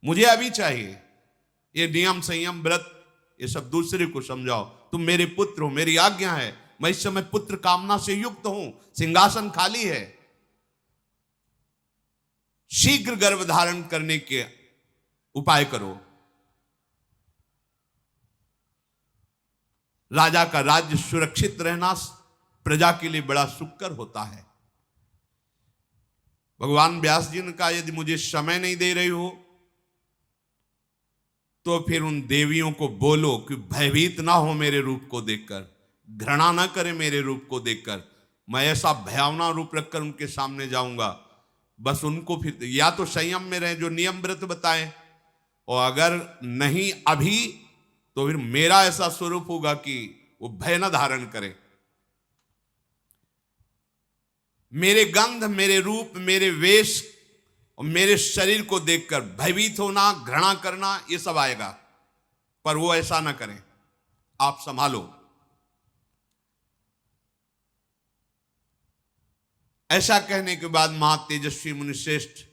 मुझे अभी चाहिए। ये नियम संयम व्रत ये सब दूसरे को समझाओ, तुम मेरे पुत्र हो, मेरी आज्ञा है। मैं इस समय पुत्र कामना से युक्त हूं, सिंहासन खाली है, शीघ्र गर्भ धारण करने के उपाय करो। राजा का राज्य सुरक्षित रहना प्रजा के लिए बड़ा सुखकर होता है। भगवान व्यास जी ने कहा यदि मुझे समय नहीं दे रही हो तो फिर उन देवियों को बोलो कि भयभीत ना हो मेरे रूप को देखकर, घृणा ना करे मेरे रूप को देखकर। मैं ऐसा भयावना रूप रखकर उनके सामने जाऊंगा, बस उनको फिर या तो संयम में रहे जो नियम व्रत बताएं, और अगर नहीं अभी तो फिर मेरा ऐसा स्वरूप होगा कि वो भय न धारण करे। मेरे गंध, मेरे रूप, मेरे वेश और मेरे शरीर को देखकर भयभीत होना, घृणा करना, ये सब आएगा, पर वो ऐसा ना करें, आप संभालो। ऐसा कहने के बाद महातेजस्वी मुनिश्रेष्ठ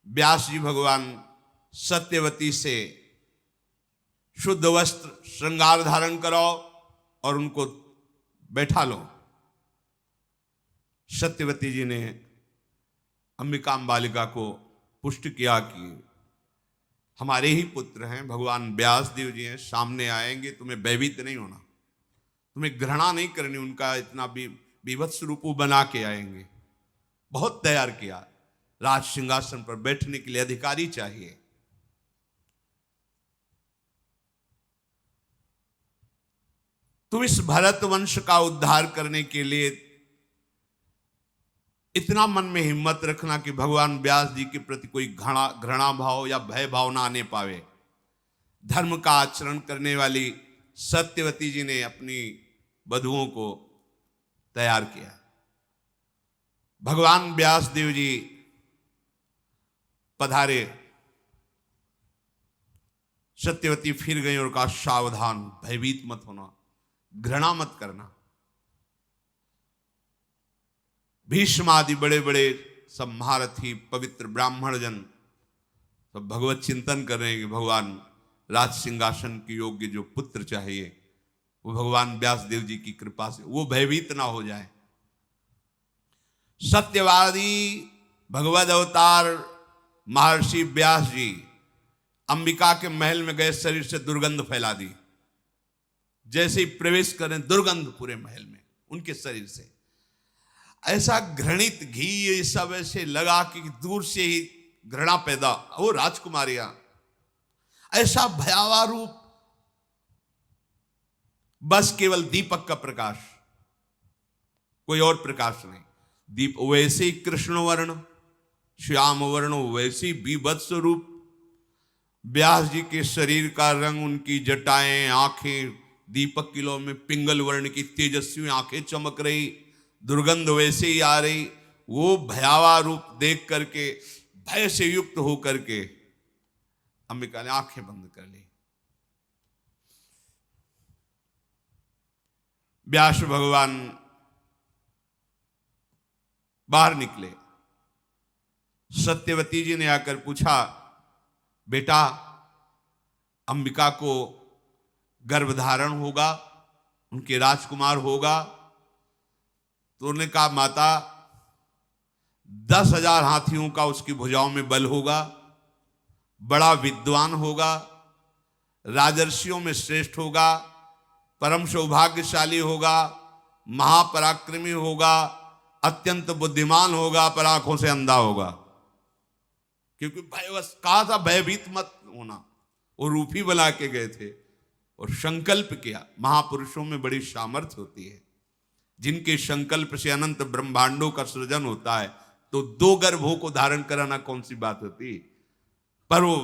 व्यास जी भगवान सत्यवती से शुद्ध वस्त्र श्रृंगार धारण कराओ और उनको बैठा लो। सत्यवती जी ने अंबिका बालिका को पुष्ट किया कि हमारे ही पुत्र हैं, भगवान व्यास देव जी हैं, सामने आएंगे, तुम्हें भयभीत नहीं होना, तुम्हें घृणा नहीं करनी, उनका इतना विभत्स रूप बना के आएंगे। बहुत तैयार किया, राज सिंहासन पर बैठने के लिए अधिकारी चाहिए। तुम इस भरत वंश का उद्धार करने के लिए इतना मन में हिम्मत रखना कि भगवान व्यास जी के प्रति कोई घृणा भाव या भय भाव ना आने पावे। धर्म का आचरण करने वाली सत्यवती जी ने अपनी वधुओं को तैयार किया। भगवान व्यास देव जी पधारे, सत्यवती फिर गई और कहा सावधान, भयभीत मत होना, घृणा मत करना। भीष्म आदि बड़े बड़े सब महारथी पवित्र ब्राह्मण जन सब भगवत चिंतन कर रहे हैं कि भगवान राज सिंहासन के योग्य जो पुत्र चाहिए वो भगवान व्यास देव जी की कृपा से वो भयभीत ना हो जाए। सत्यवादी भगवद अवतार महर्षि व्यास जी अंबिका के महल में गए, शरीर से दुर्गंध फैला दी। जैसे ही प्रवेश करें दुर्गंध पूरे महल में उनके शरीर से, ऐसा घृणित घी ये सब ऐसे लगा कि दूर से ही घृणा पैदा। वो राजकुमारियां, ऐसा भयावह रूप, बस केवल दीपक का प्रकाश, कोई और प्रकाश नहीं। दीप वैसे ही कृष्ण वर्ण, श्याम वर्ण, वैसे ही बीभत्स रूप। व्यास जी के शरीर का रंग, उनकी जटाएं, आंखें दीपक किलो में पिंगल वर्ण की तेजस्वी आंखें चमक रही, दुर्गंध वैसे ही आ रही। वो भयावह रूप देख करके भय से युक्त होकर के अंबिका ने आंखें बंद कर ली। व्यास भगवान बाहर निकले। सत्यवती जी ने आकर पूछा, बेटा अंबिका को गर्भधारण होगा, उनके राजकुमार होगा? तो उन्होंने कहा, माता 10,000 हाथियों का उसकी भुजाओं में बल होगा, बड़ा विद्वान होगा, राजर्षियों में श्रेष्ठ होगा, परम सौभाग्यशाली होगा, महापराक्रमी होगा, अत्यंत बुद्धिमान होगा, पर आंखों से अंधा होगा। क्योंकि भयवश कहा था भयभीत मत होना, वो रूप ही बना के गए थे और संकल्प किया। महापुरुषों में बड़ी सामर्थ्य होती है, जिनके संकल्प से अनंत ब्रह्मांडों का सृजन होता है। तो 2 गर्भों को धारण कराना कौन सी बात होती। पर वो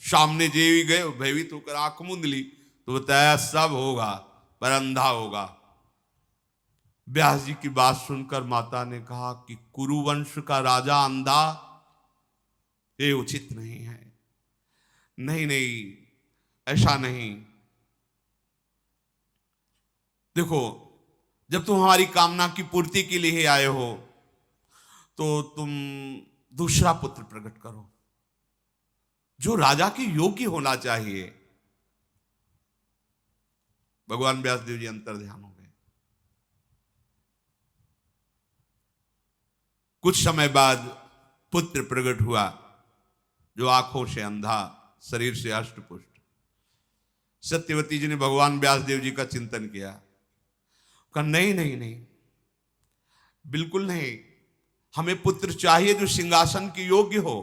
सामने जेवी गए, भयभीत होकर आंख मूंद ली तो बताया सब होगा पर अंधा होगा। व्यास जी की बात सुनकर माता ने कहा कि कुरुवंश का राजा अंधा, ये उचित नहीं है। नहीं नहीं, ऐसा नहीं। देखो, जब तुम हमारी कामना की पूर्ति के लिए आए हो तो तुम दूसरा पुत्र प्रकट करो जो राजा के योग्य होना चाहिए। भगवान व्यासदेव जी अंतर ध्यान हो गए। कुछ समय बाद पुत्र प्रकट हुआ जो आंखों से अंधा, शरीर से अष्टपुष्ट। सत्यवती जी ने भगवान व्यासदेव जी का चिंतन किया, कहा नहीं नहीं नहीं, बिल्कुल नहीं, हमें पुत्र चाहिए जो सिंहासन के योग्य हो।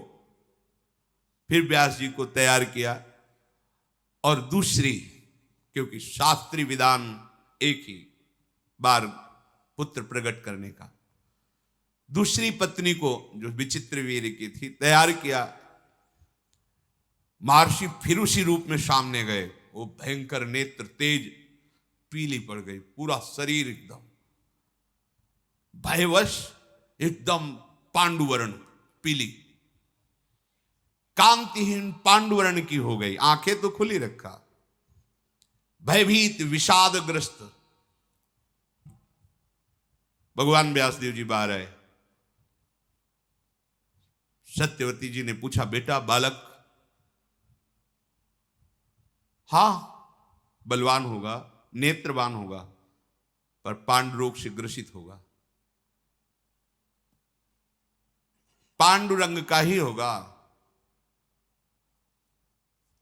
फिर व्यास जी को तैयार किया और दूसरी, क्योंकि शास्त्रीय विधान एक ही बार पुत्र प्रकट करने का, दूसरी पत्नी को जो विचित्र वीर की थी तैयार किया। महर्षि फिर उसी रूप में सामने गए, वो भयंकर नेत्र तेज पीली पड़ गई, पूरा शरीर एकदम भयवश एकदम पांडुवर्ण पीली, कांतिहीन पांडुवर्ण की हो गई, आंखें तो खुली रखा, भयभीत विषादग्रस्त। भगवान व्यासदेव जी बाहर आए, सत्यवती जी ने पूछा, बेटा बालक? हां, बलवान होगा, नेत्रवान होगा, पर पांडुरोग से ग्रसित होगा, पांडुरंग का ही होगा।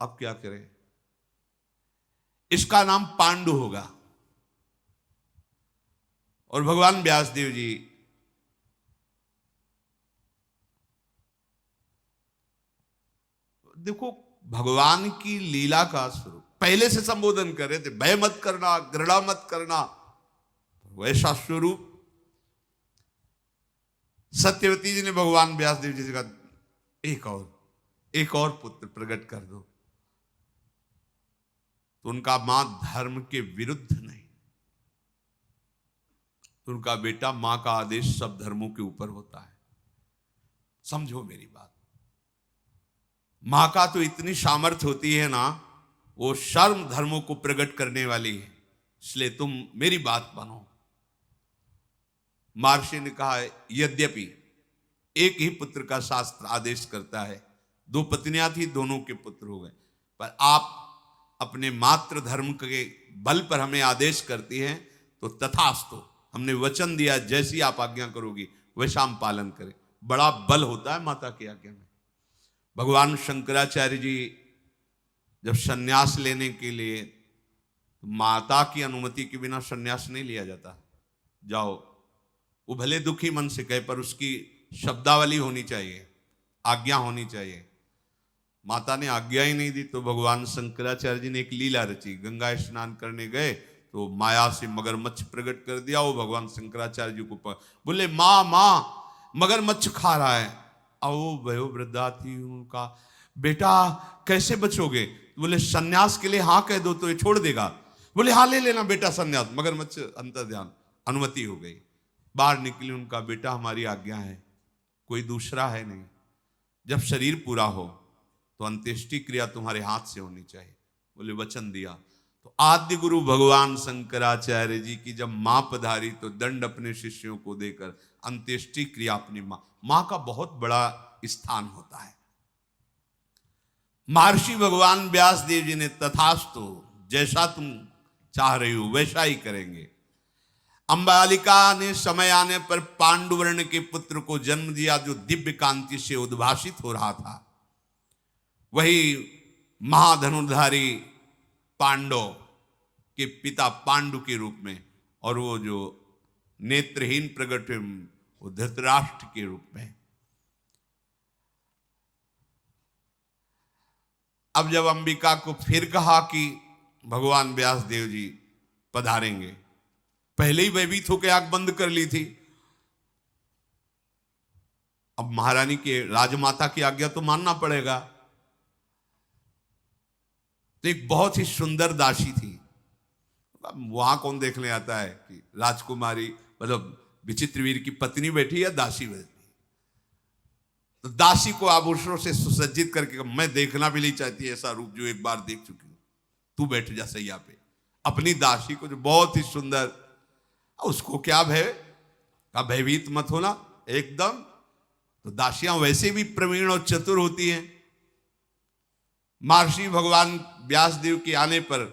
अब क्या करें? इसका नाम पांडु होगा। और भगवान व्यासदेव जी देखो, भगवान की लीला का स्वरूप पहले से संबोधन कर रहे थे, भय मत करना, घृणा मत करना, वैसा स्वरूप सत्यवती जी ने भगवान व्यासदेव जी से कहा, एक और पुत्र प्रकट कर दो। तो उनका मां धर्म के विरुद्ध नहीं, तो उनका बेटा, मां का आदेश सब धर्मों के ऊपर होता है। समझो मेरी बात, मां का तो इतनी सामर्थ्य होती है ना, वो सर्व धर्मों को प्रकट करने वाली है, इसलिए तुम मेरी बात मानो। महर्षि ने कहा, यद्यपि एक ही पुत्र का शास्त्र आदेश करता है, दो पत्नियां थी, दोनों के पुत्र हो गए, पर आप अपने मातृ धर्म के बल पर हमें आदेश करती हैं, तो तथास्तु, हमने वचन दिया जैसी आप आज्ञा करोगी वैसा हम पालन करें। बड़ा बल होता है माता की आज्ञा में। भगवान शंकराचार्य जी जब सन्यास लेने के लिए, माता की अनुमति के बिना सन्यास नहीं लिया जाता। जाओ, वो भले दुखी मन से कहे, पर उसकी शब्दावली होनी चाहिए, आज्ञा होनी चाहिए। माता ने आज्ञा ही नहीं दी, तो भगवान शंकराचार्य जी ने एक लीला रची। गंगा स्नान करने गए तो माया से मगरमच्छ प्रकट कर दिया। वो भगवान शंकराचार्य जी को बोले, माँ माँ मगरमच्छ खा रहा है। आओ भयो वृद्धा थी, उनका बेटा कैसे बचोगे? बोले सन्यास के लिए हाँ कह दो तो ये छोड़ देगा। बोले हाँ ले लेना बेटा सन्यास। मगरमच्छ अंतर्ध्यान, अनुमति हो गई। बाहर निकले, उनका बेटा हमारी आज्ञा है, कोई दूसरा है नहीं। जब शरीर पूरा हो तो अंत्येष्टि क्रिया तुम्हारे हाथ से होनी चाहिए। बोले वचन दिया। तो आद्य गुरु भगवान शंकराचार्य जी की जब मां पधारी तो दंड अपने शिष्यों को देकर अंत्येष्टि क्रिया अपनी मां का बहुत बड़ा स्थान होता है। महर्षि भगवान व्यास देव जी ने तथास्तु, जैसा तुम चाह रही हो वैसा ही करेंगे। अंबालिका ने समय आने पर पांडुवर्ण के पुत्र को जन्म दिया, जो दिव्य कांति से उद्भासित हो रहा था। वही महाधनुर्धारी पांडव के पिता पांडु के रूप में, और वो जो नेत्रहीन प्रकट वो धृतराष्ट्र के रूप में। अब जब अंबिका को फिर कहा कि भगवान व्यास देव जी पधारेंगे, पहले ही भयभीत होकर आंख बंद कर ली थी। अब महारानी के राजमाता की आज्ञा तो मानना पड़ेगा। तो एक बहुत ही सुंदर दासी थी, वहां कौन देखने आता है कि राजकुमारी मतलब विचित्र वीर की पत्नी बैठी या दासी बैठी। तो दासी को आभूषणों से सुसज्जित करके, मैं देखना भी नहीं चाहती ऐसा रूप जो एक बार देख चुकी हूं, तू बैठ जा सैया पे। अपनी दासी को जो बहुत ही सुंदर, उसको क्या भय का, भयभीत मत होना एकदम। तो दासियां वैसे भी प्रवीण और चतुर होती हैं। महर्षि भगवान व्यासदेव के आने पर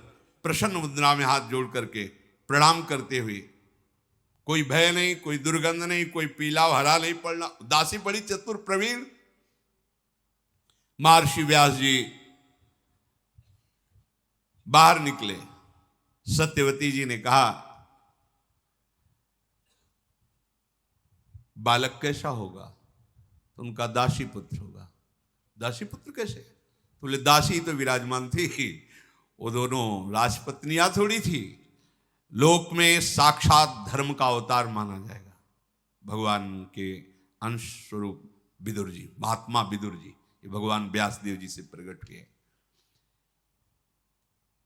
प्रसन्न मुद्रा में हाथ जोड़ करके प्रणाम करते हुए, कोई भय नहीं, कोई दुर्गंध नहीं, कोई पीला हरा नहीं पड़ना। दासी बड़ी चतुर प्रवीण। महर्षि व्यास जी बाहर निकले। सत्यवती जी ने कहा, बालक कैसा होगा? तो उनका दासी पुत्र होगा। दासी पुत्र कैसे? तो बोले दासी तो विराजमान थी, वो दोनों राजपत्नियां थोड़ी थी। लोक में साक्षात धर्म का अवतार माना जाएगा। भगवान के अंश स्वरूप विदुर जी, महात्मा विदुर जी, ये भगवान व्यासदेव जी से प्रकट किए।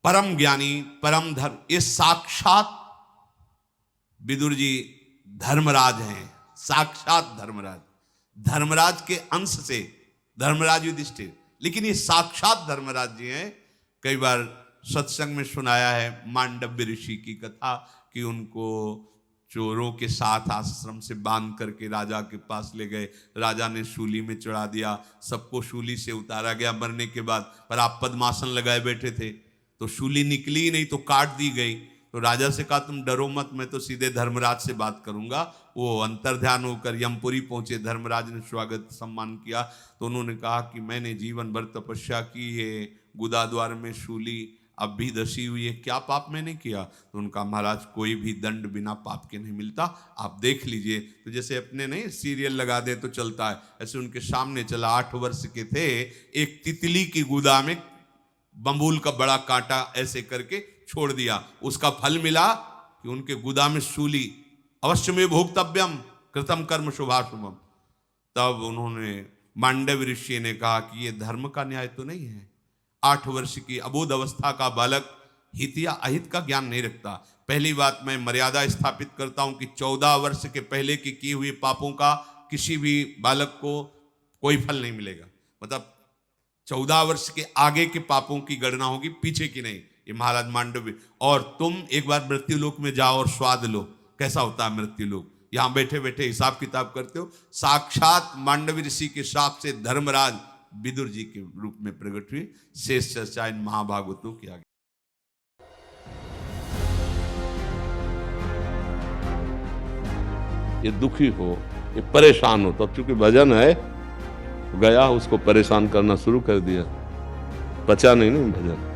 परम ज्ञानी, परम धर्म, ये साक्षात विदुर जी धर्मराज हैं, साक्षात धर्मराज। धर्मराज के अंश से धर्मराज युधिष्ठिर, लेकिन ये साक्षात धर्मराज जी हैं। कई बार सत्संग में सुनाया है मांडव्य ऋषि की कथा कि उनको चोरों के साथ आश्रम से बांध करके राजा के पास ले गए। राजा ने शूली में चढ़ा दिया, सबको शूली से उतारा गया मरने के बाद, पर आप पद्मासन लगाए बैठे थे तो शूली निकली ही नहीं, तो काट दी गई। तो राजा से कहा तुम डरो मत, मैं तो सीधे धर्मराज से बात करूंगा। वो अंतर्ध्यान होकर यमपुरी पहुंचे। धर्मराज ने स्वागत सम्मान किया तो उन्होंने कहा कि मैंने जीवन भर तपस्या की है, गुदाद्वार में शूली अब भी दसी हुई है, क्या पाप मैंने किया? तो उनका महाराज कोई भी दंड बिना पाप के नहीं मिलता, आप देख लीजिए। तो जैसे अपने नहीं सीरियल लगा दे तो चलता है, ऐसे उनके सामने चला। 8 वर्ष के थे, एक तितली की गुदा में बम्बूल का बड़ा कांटा ऐसे करके छोड़ दिया, उसका फल मिला कि उनके गुदा में शूली। अवश्य में भोक्तव्यम कृतम कर्म शुभाशुभम। तब उन्होंने मांडव्य ऋषि ने कहा कि ये धर्म का न्याय तो नहीं है। 8 वर्ष की अबोध अवस्था का बालक हित या अहित का ज्ञान नहीं रखता। पहली बात मैं मर्यादा स्थापित करता हूं कि 14 वर्ष के पहले की किए हुए पापों का किसी भी बालक को कोई फल नहीं मिलेगा। मतलब 14 वर्ष के आगे के पापों की गणना होगी, पीछे की नहीं। ये महाराज मांडव्य। और तुम एक बार मृत्युलोक में जाओ और स्वाद लो कैसा होता है मृत्युलोक। यहां बैठे बैठे हिसाब किताब करते हो। साक्षात मांडव्य ऋषि के शाप से धर्मराज विदुर जी के रूप में प्रकट हुई। शेष चर्चा इन महाभागवतों की आगे। ये दुखी हो, ये परेशान हो, तब चूंकि भजन है गया उसको परेशान करना शुरू कर दिया, पचा नहीं भजन।